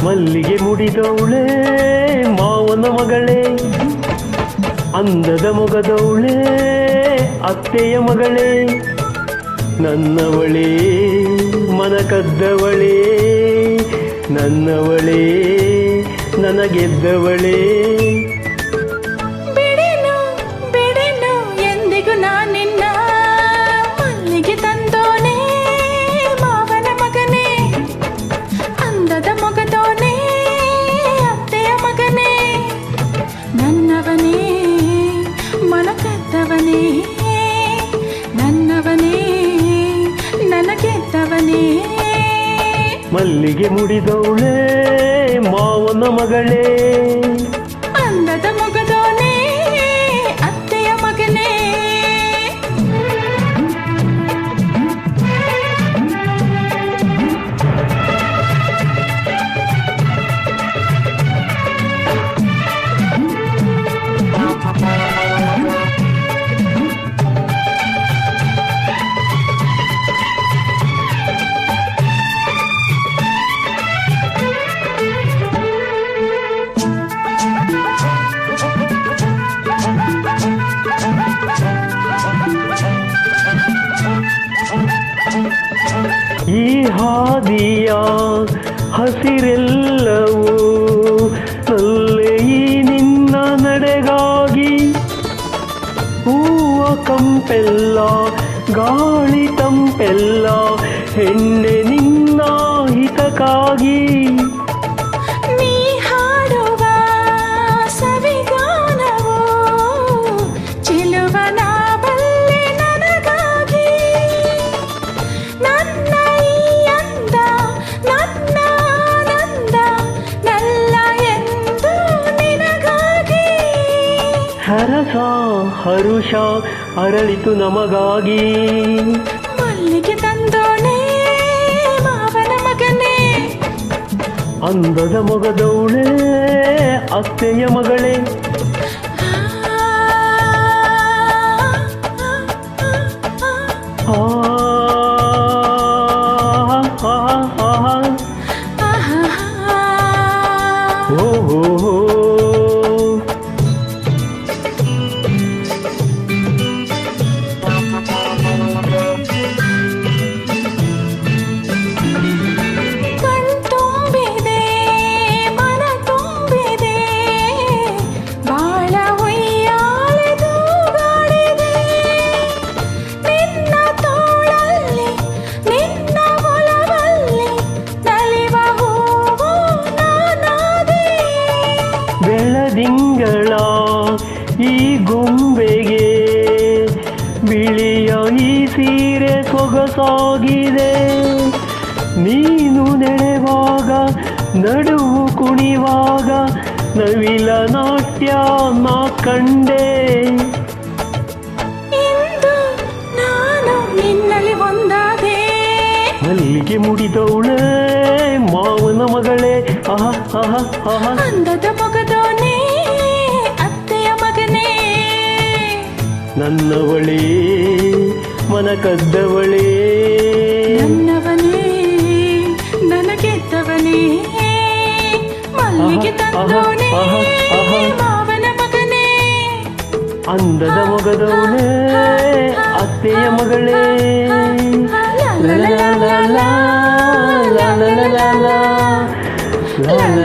ಮಲ್ಲಿಗೆ ಮುಡಿದವಳೆ ಮಾವನ ಮಗಳೇ, ಅಂದದ ಮೊಗದವಳೆ ಅತ್ತೆಯ ಮಗಳೇ, ನನ್ನವಳೇ ಮನ ಕದ್ದವಳೇ, ನನ್ನವಳೇ ನನಗೆದ್ದವಳೇ. ಬಿಡೆನು ಬಿಡೆನು ಎಂದಿಗೂ ನಾನಿನ್ನ, ಮಲ್ಲಿಗೆ ತಂದೋನೆ ಮಾವನ ಮಗನೇ, ಅಂದದ ಮೊಗದೋನೆ ಅತ್ತೆಯ ಮಗನೇ, ನನ್ನವನೇ ಮನ ಕದ್ದವನೇ, ನನ್ನವನೇ ನನಗೆದ್ದವನೇ. ಮಲ್ಲಿಗೆ ಮುಡಿದವಳೆ ಮಾವನ ಮಗಳೇ, ಅಂದದ ಮೊಗದೋನೆ ಅತ್ತೆಯ ಮಗನೇ. ಈ ಹಾದಿಯ ಹಸಿರೆಲ್ಲವೂ ನಲ್ಲೆ ಈ ನಿನ್ನ ನಡೆಗಾಗಿ, ಹೂವ ಕಂಪೆಲ್ಲ ಗಾಳಿ ತಂಪೆಲ್ಲ ಹೆಣ್ಣೆ ನಿನ್ನ ಹಿತಕ್ಕಾಗಿ. ನೀ ಹಾಡುವ ಸವಿಗಾನವೋ ಚೆಲುವನ ಬಲ್ಲೆ ನನಗಾಗಿ, ನನ್ನ ಈ ಅಂದ ನನ್ನ ಆನಂದ ನಲ್ಲ ಎಂದು ನಿನಗಾಗಿ. ಹರಸ ಹರುಷ ಅರಳಿತು ನಮಗಾಗಿ, ಮಲ್ಲಿಗೆ ತಂದೋಣೆ ಮಾವನ ಮಗನೇ, ಅಂದದ ಮೊಗದವಳೆ ಅತ್ತೆಯ ಮಗಳೇ. ಆ ಓ ಕಣ್ತುಂಬಿದೆ ಮನ ತುಂಬಿದೆ, ಬಾಳ ಉಯ್ಯಾಲೆ ತೂಗಾಡಿದೆ, ನಿನ್ನ ತೋಳಲ್ಲಿ ನಿನ್ನ ಒಲವಲ್ಲಿ ನಲಿವ ಹೂವು ನಾನಾದೆ. ಬೆಳದಿಂಗಳ ಈ ಗೊಂಬೆಗೆ ಬಿಳಿಯ ಈ ಸೀರೆ ಸೊಗಸಾಗಿದೆ, ನೀನು ನಡೆವಾಗ ನಡುವು ಕುಣಿವಾಗ ನವಿಲ ನಾಟ್ಯ ನಾ ಕಂಡೆ. ಇಂದು ನಾನು ನಿನ್ನಲ್ಲಿ ಒಂದಾದೆ, ಮಲ್ಲಿಗೆ ಮುಡಿದವಳೆ ಮಾವನ ಮಗಳೇ, ಆಹಾ ಆಹಾ ಆಹಾ. ಅಂದದ ಮೊಗದೋನೆ ಅತ್ತೆಯ ಮಗನೇ, ನನ್ನವಳೇ ಮನ ಕದ್ದವಳೇ, ನನ್ನವನೇ ನನಗೆದ್ದವನೇ, ಮಲ್ಲಿಗೆ ತಂದೋನೆ ಮಾವನ ಮಗನೇ, ಅಂದದ ಮೊಗದವನೇ ಅತ್ತೆಯ ಮಗಳೇ. ಲ ಲ ಲ ಲ ಲ ಲ ಲ ಲ ಲ ಲ ಲ ಲ.